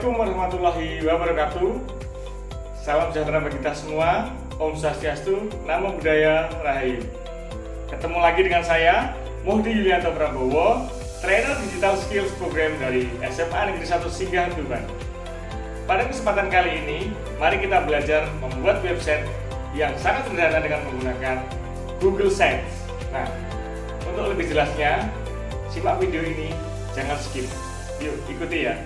Assalamualaikum warahmatullahi wabarakatuh. Salam sejahtera bagi kita semua. Om Swastiastu, Namo Buddhaya, Rahayu. Ketemu lagi dengan saya, Muhdi Yulianto Prabowo, trainer digital skills program dari SMA Negeri 1 Singgahan Tuban. Pada kesempatan kali ini, mari kita belajar membuat website yang sangat sederhana dengan menggunakan Google Sites. Nah, untuk lebih jelasnya, simak video ini, jangan skip. Yuk, ikuti ya.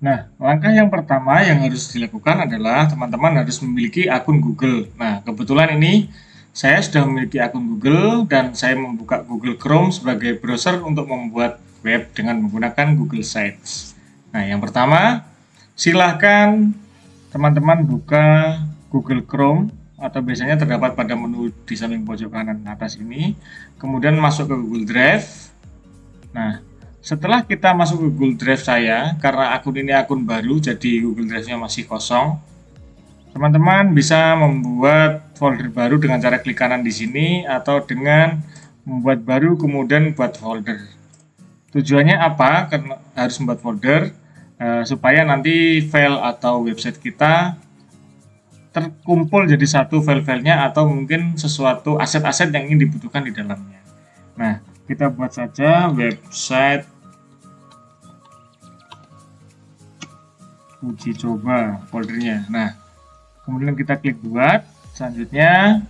Nah, langkah yang pertama yang harus dilakukan adalah teman-teman harus memiliki akun Google. Nah, kebetulan ini saya sudah memiliki akun Google dan saya membuka Google Chrome sebagai browser untuk membuat web dengan menggunakan Google Sites. Nah, yang pertama, silahkan teman-teman buka Google Chrome atau biasanya terdapat pada menu di samping pojok kanan atas ini. Kemudian masuk ke Google Drive. Nah, setelah kita masuk ke Google Drive saya, karena akun ini akun baru, jadi Google Drive-nya masih kosong. Teman-teman bisa membuat folder baru dengan cara klik kanan di sini atau dengan membuat baru kemudian buat folder. Tujuannya apa? Karena harus membuat folder supaya nanti file atau website kita terkumpul jadi satu file-filenya atau mungkin sesuatu aset-aset yang ingin dibutuhkan di dalamnya. Nah, kita buat saja website uji coba foldernya. Nah, kemudian kita klik buat. Selanjutnya,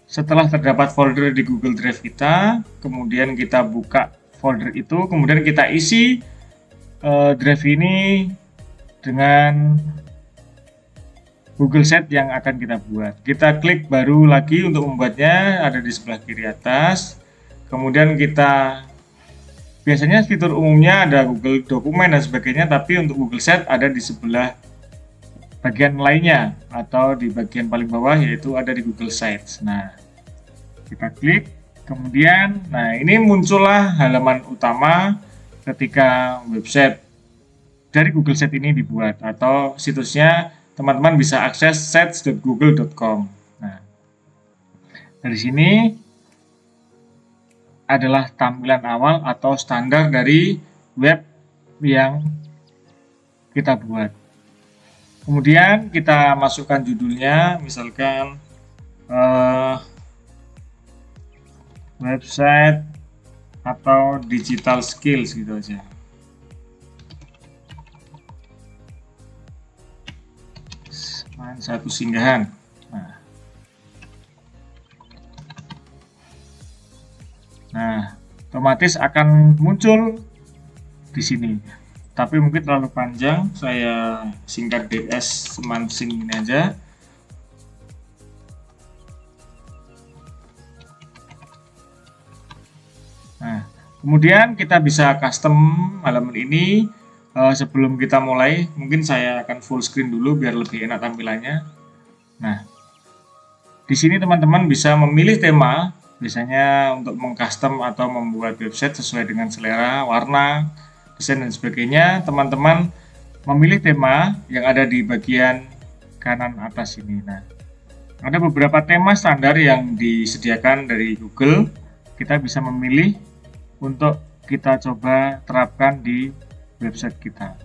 setelah terdapat folder di Google Drive kita, kemudian kita buka folder itu, kemudian kita isi drive ini dengan Google Sheet yang akan kita buat. Kita klik baru lagi untuk membuatnya, ada di sebelah kiri atas. Kemudian kita biasanya fitur umumnya ada Google Dokumen dan sebagainya, tapi untuk Google Sheet ada di sebelah bagian lainnya atau di bagian paling bawah, yaitu ada di Google Sites. Nah, kita klik, kemudian nah ini muncullah halaman utama ketika website dari Google Sheet ini dibuat, atau situsnya teman-teman bisa akses sites.google.com. Nah, dari sini adalah tampilan awal atau standar dari web yang kita buat. Kemudian kita masukkan judulnya, misalkan website atau digital skills gitu aja. Satu singgahan. Nah, otomatis akan muncul di sini. Tapi mungkin terlalu panjang, saya singkat DS semansing ini aja. Nah, kemudian kita bisa custom halaman ini. Sebelum kita mulai, mungkin saya akan full screen dulu biar lebih enak tampilannya. Nah, di sini teman-teman bisa memilih tema. Biasanya untuk mengcustom atau membuat website sesuai dengan selera, warna, desain dan sebagainya, teman-teman memilih tema yang ada di bagian kanan atas ini. Nah, ada beberapa tema standar yang disediakan dari Google. Kita bisa memilih untuk kita coba terapkan di website kita.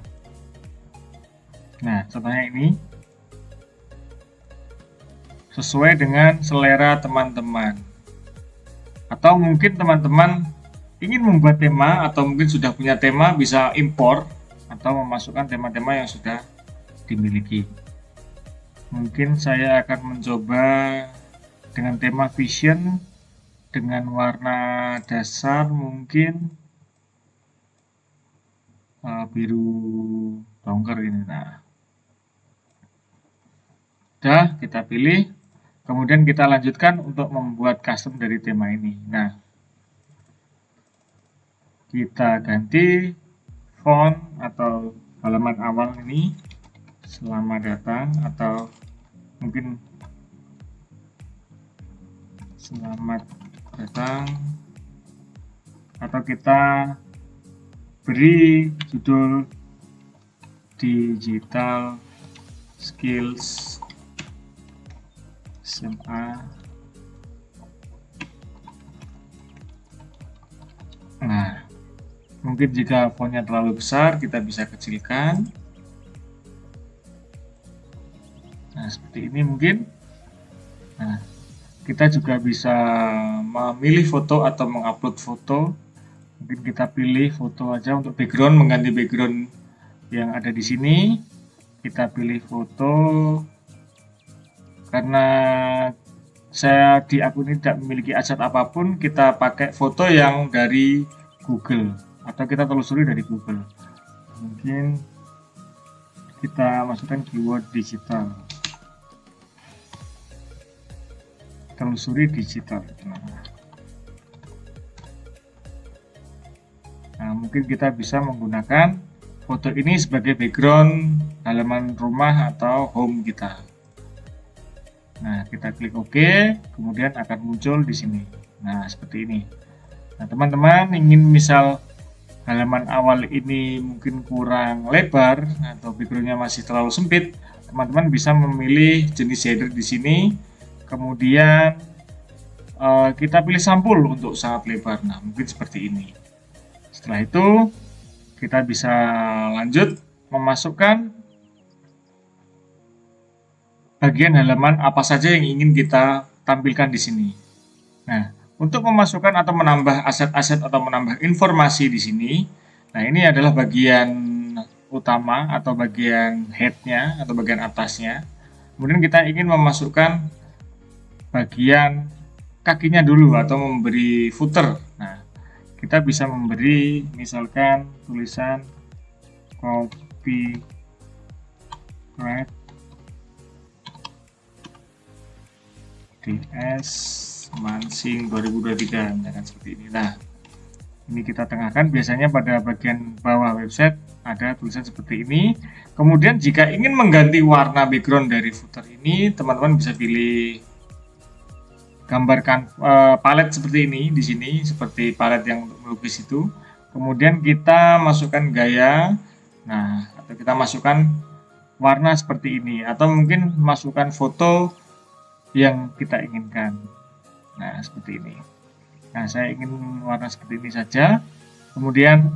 Nah, contohnya ini sesuai dengan selera teman-teman. Atau mungkin teman-teman ingin membuat tema atau mungkin sudah punya tema, bisa impor atau memasukkan tema-tema yang sudah dimiliki. Mungkin saya akan mencoba dengan tema vision dengan warna dasar mungkin biru dongker ini. Nah, udah kita pilih. Kemudian kita lanjutkan untuk membuat custom dari tema ini. Nah, kita ganti font atau halaman awal ini selamat datang atau mungkin selamat datang, atau kita beri judul digital skills SMA. Nah, Mungkin jika fontnya terlalu besar, kita bisa kecilkan. Nah, seperti ini mungkin. Nah, kita juga bisa memilih foto atau mengupload foto. Mungkin kita pilih foto aja untuk background, mengganti background yang ada di sini. Kita pilih foto. Karena saya di akun ini tidak memiliki aset apapun, kita pakai foto yang dari Google atau kita telusuri dari Google. Mungkin kita masukkan keyword digital, telusuri digital. Nah, mungkin kita bisa menggunakan foto ini sebagai background halaman rumah atau home kita. Nah, kita klik OK, kemudian akan muncul di sini. Nah, seperti ini. Nah, teman-teman ingin misal halaman awal ini mungkin kurang lebar atau backgroundnya masih terlalu sempit, teman-teman bisa memilih jenis header di sini. Kemudian kita pilih sampul untuk sangat lebar. Nah, mungkin seperti ini. Setelah itu, kita bisa lanjut memasukkan bagian halaman apa saja yang ingin kita tampilkan di sini. Nah, untuk memasukkan atau menambah aset-aset atau menambah informasi di sini, nah ini adalah bagian utama atau bagian head-nya atau bagian atasnya. Kemudian kita ingin memasukkan bagian kakinya dulu atau memberi footer. Nah, kita bisa memberi misalkan tulisan copyright DS Mansing 2023, misalkan seperti ini. Nah, ini kita tengahkan. Biasanya pada bagian bawah website ada tulisan seperti ini. Kemudian jika ingin mengganti warna background dari footer ini, teman-teman bisa pilih gambarkan palet seperti ini di sini, seperti palet yang untuk melukis itu. Kemudian kita masukkan gaya, nah atau kita masukkan warna seperti ini, atau mungkin masukkan foto yang kita inginkan. Nah, seperti ini. Nah, saya ingin warna seperti ini saja. Kemudian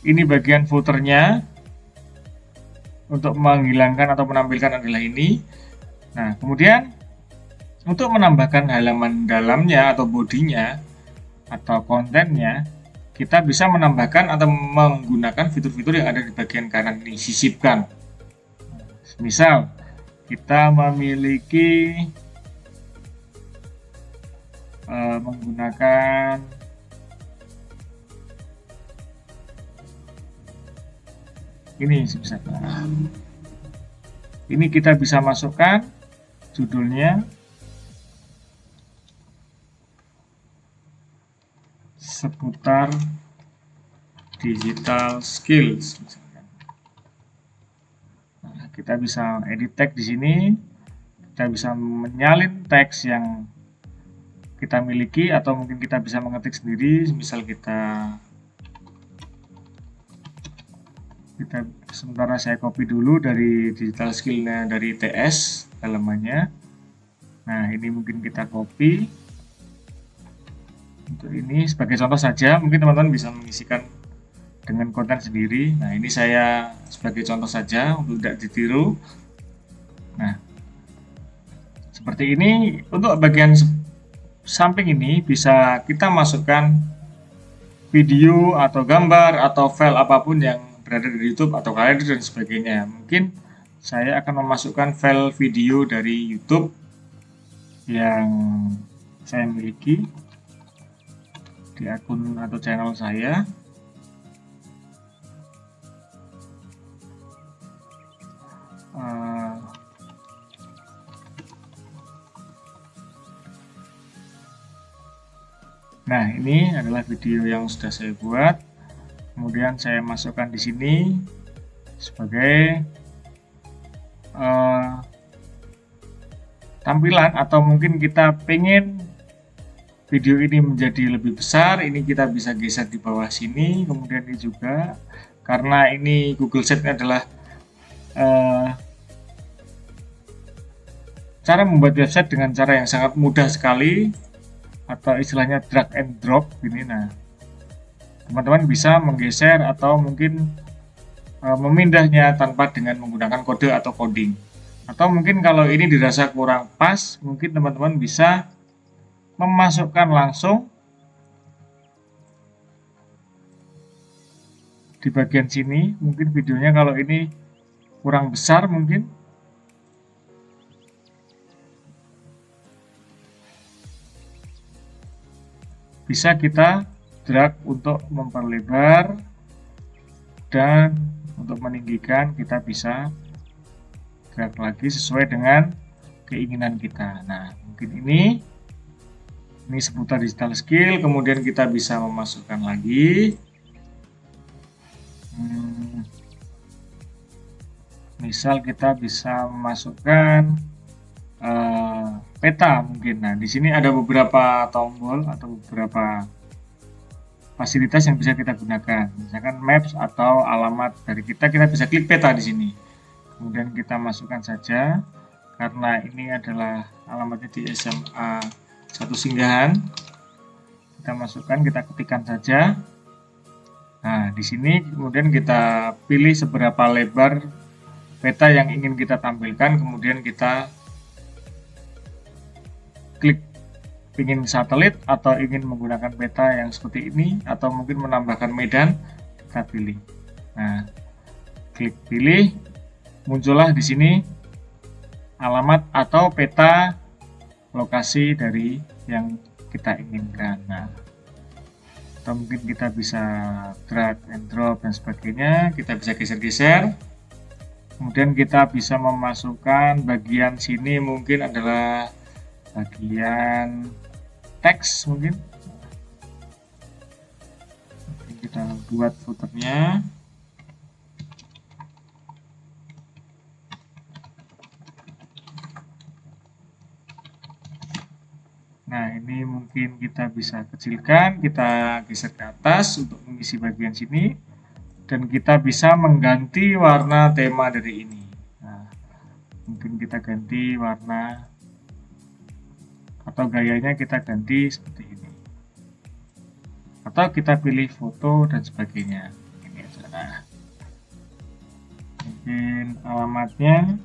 ini bagian footernya. Untuk menghilangkan atau menampilkan adalah ini. Nah, kemudian untuk menambahkan halaman dalamnya atau bodinya atau kontennya, kita bisa menambahkan atau menggunakan fitur-fitur yang ada di bagian kanan ini, sisipkan. Misal kita memiliki menggunakan ini misalnya. Ini kita bisa masukkan judulnya seputar digital skills misalkan. Nah, kita bisa edit tag di sini. Kita bisa menyalin teks yang kita miliki atau mungkin kita bisa mengetik sendiri. Misal kita sementara saya copy dulu dari digital skillnya dari TS halamannya. Nah, ini mungkin kita copy untuk ini sebagai contoh saja. Mungkin teman-teman bisa mengisikan dengan konten sendiri. Nah, ini saya sebagai contoh saja untuk tidak ditiru. Nah, seperti ini. Untuk bagian samping ini bisa kita masukkan video atau gambar atau file apapun yang berada di YouTube atau Kaleido dan sebagainya. Mungkin saya akan memasukkan file video dari YouTube yang saya miliki di akun atau channel saya. Nah, ini adalah video yang sudah saya buat. Kemudian saya masukkan di sini sebagai tampilan, atau mungkin kita pengen video ini menjadi lebih besar, ini kita bisa geser di bawah sini. Kemudian ini juga, karena ini Google Sheets adalah cara membuat website dengan cara yang sangat mudah sekali, atau istilahnya drag and drop ini. Nah, teman-teman bisa menggeser atau mungkin memindahnya tanpa dengan menggunakan kode atau coding. Atau mungkin kalau ini dirasa kurang pas, mungkin teman-teman bisa memasukkan langsung di bagian sini. Mungkin videonya kalau ini kurang besar, mungkin bisa kita drag untuk memperlebar, dan untuk meninggikan kita bisa drag lagi sesuai dengan keinginan kita. Nah, mungkin ini seputar digital skill. Kemudian kita bisa memasukkan lagi misal kita bisa memasukkan peta mungkin. Nah, di sini ada beberapa tombol atau beberapa fasilitas yang bisa kita gunakan. Misalkan maps atau alamat dari kita bisa klik peta di sini. Kemudian kita masukkan saja, karena ini adalah alamatnya di SMA 1 Singgahan. Kita masukkan, kita ketikkan saja. Nah, di sini kemudian kita pilih seberapa lebar peta yang ingin kita tampilkan, kemudian kita klik ingin satelit atau ingin menggunakan peta yang seperti ini, atau mungkin menambahkan medan, kita pilih. Nah, klik pilih, muncullah di sini alamat atau peta lokasi dari yang kita inginkan. Nah, atau mungkin kita bisa drag and drop dan sebagainya, kita bisa geser-geser. Kemudian kita bisa memasukkan bagian sini, mungkin adalah bagian teks mungkin. Kita buat footernya. Nah, ini mungkin kita bisa kecilkan, kita geser ke atas untuk mengisi bagian sini, dan kita bisa mengganti warna tema dari ini. Nah, mungkin kita ganti warna atau gayanya, kita ganti seperti ini, atau kita pilih foto dan sebagainya. Ini aja. Nah, mungkin alamatnya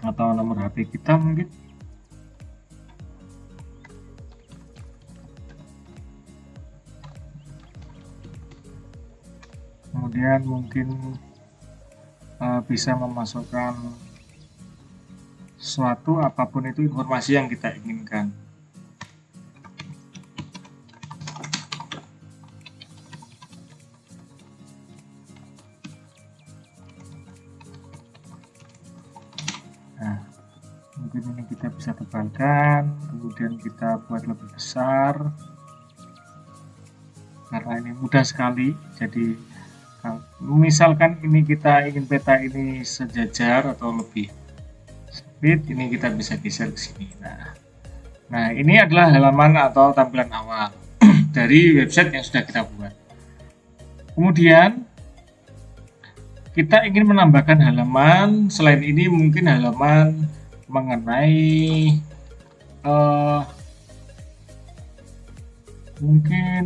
atau nomor HP kita mungkin. Kemudian mungkin bisa memasukkan suatu apapun itu informasi yang kita inginkan. Nah, mungkin ini kita bisa tebalkan, kemudian kita buat lebih besar, karena ini mudah sekali. Jadi misalkan ini kita ingin peta ini sejajar atau lebih sempit, ini kita bisa geser ke sini. Nah, ini adalah halaman atau tampilan awal dari website yang sudah kita buat. Kemudian kita ingin menambahkan halaman selain ini, mungkin halaman mengenai mungkin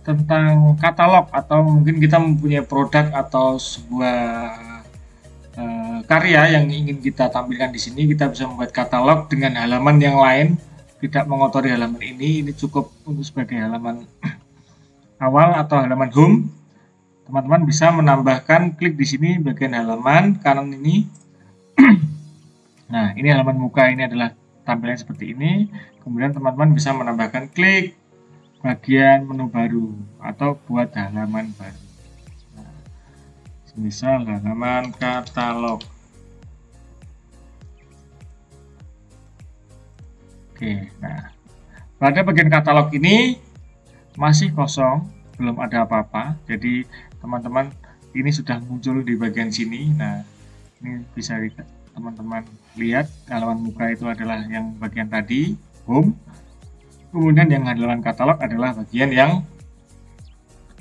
tentang katalog, atau mungkin kita mempunyai produk atau sebuah karya yang ingin kita tampilkan di sini. Kita bisa membuat katalog dengan halaman yang lain, tidak mengotori halaman ini. Ini cukup untuk sebagai halaman awal atau halaman home. Teman-teman bisa menambahkan, klik di sini bagian halaman kanan ini. Nah, ini halaman muka, ini adalah tampilan seperti ini. Kemudian teman-teman bisa menambahkan, klik bagian menu baru atau buat halaman baru. Nah, misal halaman katalog. Oke, nah pada bagian katalog ini masih kosong, belum ada apa-apa. Jadi teman-teman, ini sudah muncul di bagian sini. Nah, ini bisa teman-teman lihat, halaman muka itu adalah yang bagian tadi, home. Kemudian yang halaman katalog adalah bagian yang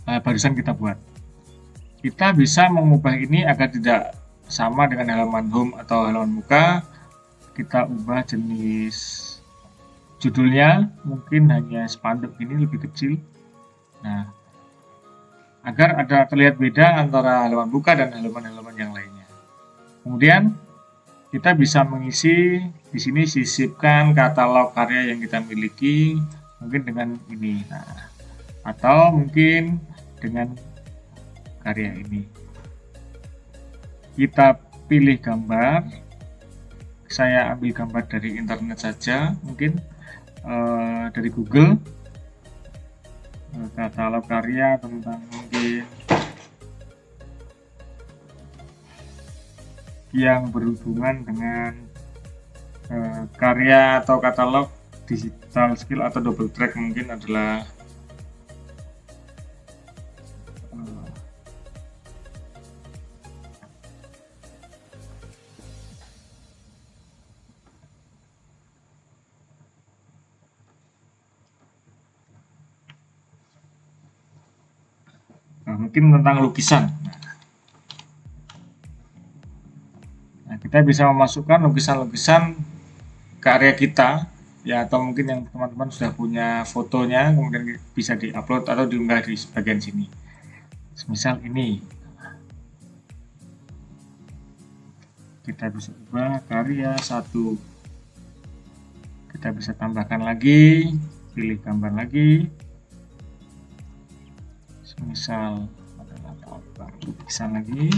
barusan kita buat. Kita bisa mengubah ini agar tidak sama dengan halaman home atau halaman muka. Kita ubah jenis judulnya, mungkin hanya spanduk ini lebih kecil. Nah, agar ada terlihat beda antara halaman buka dan halaman-halaman yang lainnya. Kemudian kita bisa mengisi di sini, sisipkan katalog karya yang kita miliki mungkin dengan ini. Nah, atau mungkin dengan karya ini. Kita pilih gambar. Saya ambil gambar dari internet saja, mungkin dari Google. Katalog karya tentang mungkin yang berhubungan dengan karya atau katalog digital skill atau double track mungkin adalah mungkin tentang lukisan. Nah, kita bisa memasukkan lukisan-lukisan karya kita ya, atau mungkin yang teman-teman sudah punya fotonya, kemudian bisa diupload atau diunggah di bagian sini. Misal ini, kita bisa ubah karya 1, kita bisa tambahkan lagi, pilih gambar lagi, misal adalah lukisan lagi.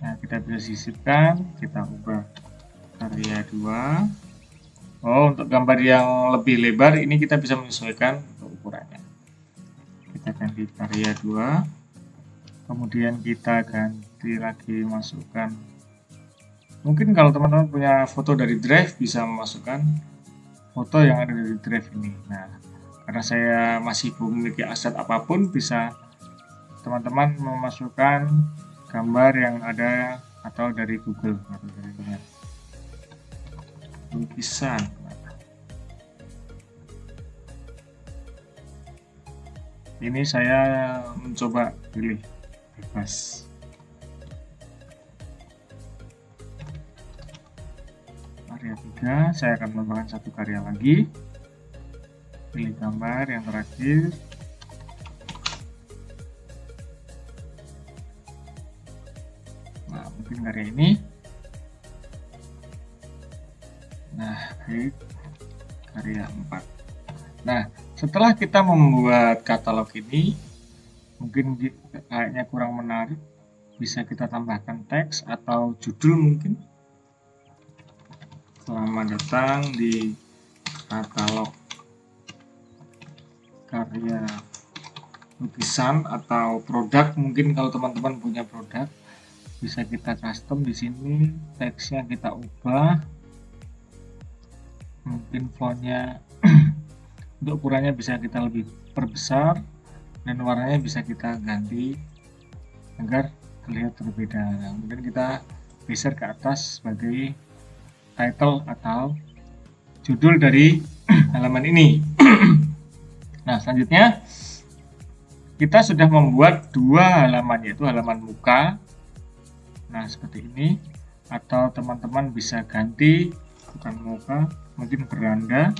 Nah, kita bisa sisipkan, kita ubah karya 2. Oh, untuk gambar yang lebih lebar ini kita bisa menyesuaikan untuk ukurannya. Kita ganti karya 2. Kemudian kita ganti lagi, masukkan. Mungkin kalau teman-teman punya foto dari Drive, bisa memasukkan foto yang ada dari Drive ini. Nah, karena saya masih belum memiliki aset apapun, bisa teman-teman memasukkan gambar yang ada atau dari Google atau dari internet. Lukisan. Ini saya mencoba pilih bebas. Karya 3, saya akan menambahkan satu karya lagi. Pilih gambar yang terakhir. Nah, mungkin karya ini. Nah, baik. Karya 4. Nah, setelah kita membuat katalog ini, mungkin kayaknya kurang menarik, bisa kita tambahkan teks atau judul mungkin. Selamat datang di katalog karya lukisan atau produk. Mungkin kalau teman-teman punya produk, bisa kita custom di sini, teksnya kita ubah, mungkin fontnya untuk ukurannya bisa kita lebih perbesar dan warnanya bisa kita ganti agar terlihat berbeda. Nah, kemudian kita geser ke atas sebagai title atau judul dari halaman ini. Nah, selanjutnya kita sudah membuat 2 halaman, yaitu halaman muka. Nah, seperti ini, atau teman-teman bisa ganti bukan muka, mungkin beranda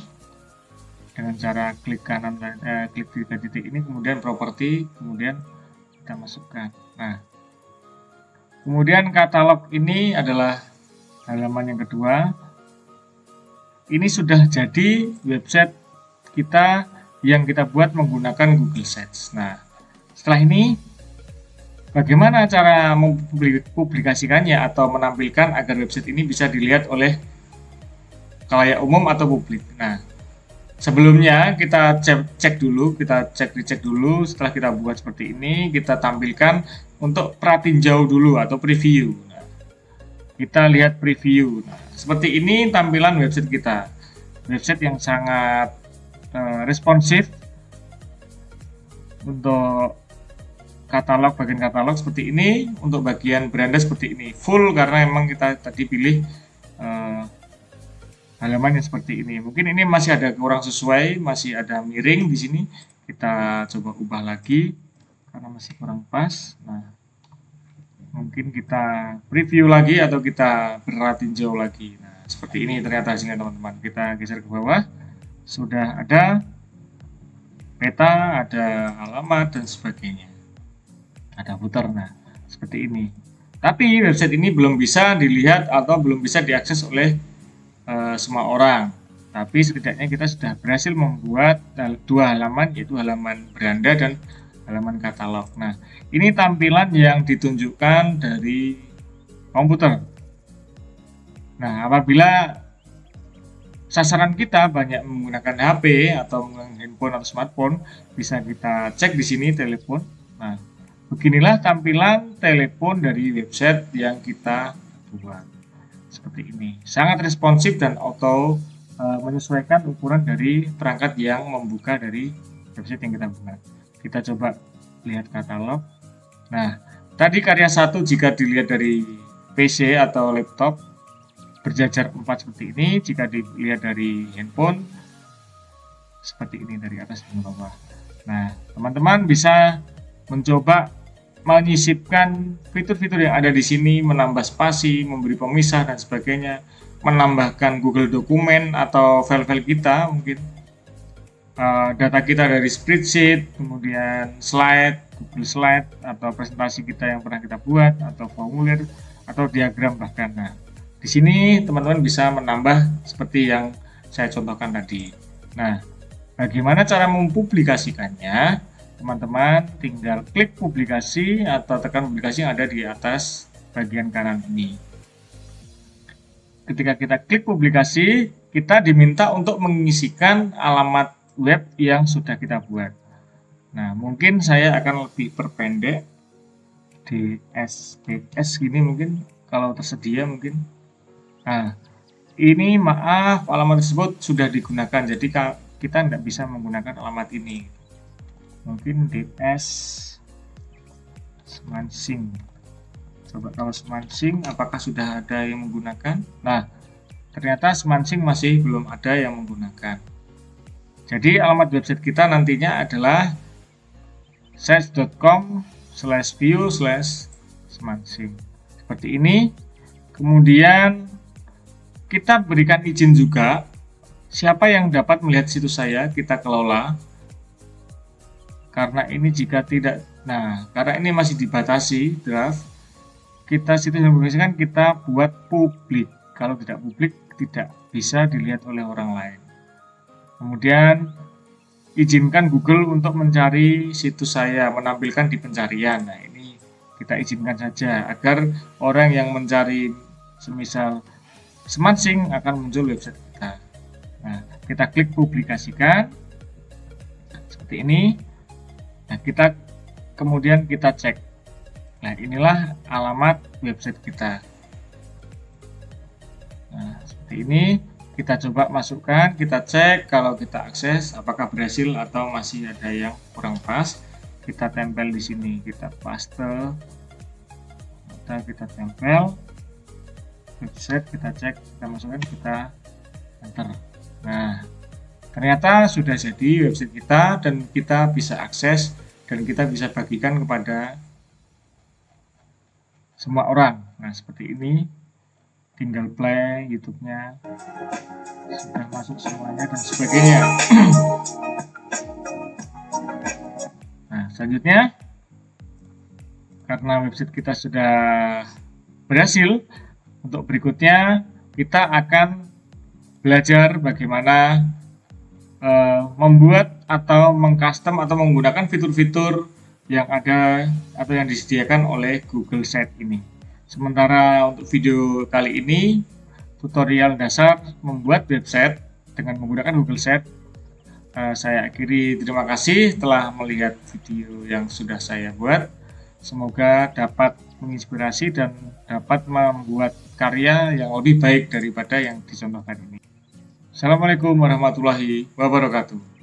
dengan cara klik kanan, klik 3 titik ini, kemudian properti, kemudian kita masukkan. Nah, kemudian katalog ini adalah halaman yang kedua. Ini sudah jadi website kita yang kita buat menggunakan Google Sites. Nah, setelah ini bagaimana cara mempublikasikannya atau menampilkan agar website ini bisa dilihat oleh khalayak umum atau publik. Nah, sebelumnya kita cek dicek dulu. Setelah kita buat seperti ini, kita tampilkan untuk pratinjau dulu atau preview. Nah, kita lihat preview. Nah, seperti ini tampilan website kita. Website yang sangat responsif untuk katalog, bagian katalog seperti ini, untuk bagian beranda seperti ini, full karena memang kita tadi pilih halaman yang seperti ini. Mungkin ini masih ada kurang sesuai, masih ada miring di sini. Kita coba ubah lagi karena masih kurang pas. Nah, mungkin kita preview lagi atau kita bertinjau lagi. Nah, seperti ini ternyata hasilnya teman-teman. Kita geser ke bawah. sudah ada peta, ada alamat dan sebagainya, ada footer. Nah, seperti ini. Tapi website ini belum bisa dilihat atau belum bisa diakses oleh semua orang. Tapi setidaknya kita sudah berhasil membuat dua halaman, yaitu halaman beranda dan halaman katalog. Nah, ini tampilan yang ditunjukkan dari komputer. Nah, apabila sasaran kita banyak menggunakan HP atau menggunakan handphone atau smartphone, bisa kita cek di sini telepon. Nah, beginilah tampilan telepon dari website yang kita buat. Seperti ini. Sangat responsif dan auto menyesuaikan ukuran dari perangkat yang membuka dari website yang kita buat. Kita coba lihat katalog. Nah, tadi karya 1 jika dilihat dari PC atau laptop berjajar 4 seperti ini. Jika dilihat dari handphone seperti ini dari atas dan bawah. Nah, teman-teman bisa mencoba menyisipkan fitur-fitur yang ada di sini, menambah spasi, memberi pemisah dan sebagainya, menambahkan Google Dokumen atau file-file kita, mungkin data kita dari spreadsheet, kemudian slide, Google Slide atau presentasi kita yang pernah kita buat, atau formulir atau diagram bahkan. Nah, di sini teman-teman bisa menambah seperti yang saya contohkan tadi. Nah, bagaimana cara mempublikasikannya? Teman-teman tinggal klik publikasi atau tekan publikasi yang ada di atas bagian kanan ini. Ketika kita klik publikasi, kita diminta untuk mengisikan alamat web yang sudah kita buat. Nah, mungkin saya akan lebih perpendek DSPS gini mungkin, kalau tersedia mungkin. Nah, ini maaf, alamat tersebut sudah digunakan, jadi kita tidak bisa menggunakan alamat ini. Mungkin DS Semansing. Coba kalau Semansing apakah sudah ada yang menggunakan? Nah, ternyata Semansing masih belum ada yang menggunakan. Jadi alamat website kita nantinya adalah search.com/view/Semansing. Seperti ini. Kemudian kita berikan izin juga siapa yang dapat melihat situs saya, kita kelola. Karena ini jika tidak, karena ini masih dibatasi draft, kita situs yang publikasikan kita buat publik. Kalau tidak publik, tidak bisa dilihat oleh orang lain. Kemudian izinkan Google untuk mencari situs saya, menampilkan di pencarian. Nah, ini kita izinkan saja agar orang yang mencari semisal Semansing akan muncul website kita. Nah, kita klik publikasikan seperti ini. Nah, kemudian kita cek. Nah, inilah alamat website kita. Nah, seperti ini. Kita coba masukkan, kita cek kalau kita akses apakah berhasil atau masih ada yang kurang pas. Kita tempel di sini, kita paste. Kita tempel website, kita cek, kita masukkan, kita enter. Nah, ternyata sudah jadi website kita dan kita bisa akses dan kita bisa bagikan kepada semua orang. Nah, seperti ini. Tinggal play YouTube-nya. Sudah masuk semuanya dan sebagainya. Nah, selanjutnya karena website kita sudah berhasil, untuk berikutnya kita akan belajar bagaimana membuat atau mengcustom atau menggunakan fitur-fitur yang ada atau yang disediakan oleh Google Sheets ini. Sementara untuk video kali ini tutorial dasar membuat website dengan menggunakan Google Sheets saya akhiri. Terima kasih telah melihat video yang sudah saya buat. Semoga dapat menginspirasi dan dapat membuat karya yang lebih baik daripada yang dicontohkan ini. Assalamualaikum warahmatullahi wabarakatuh.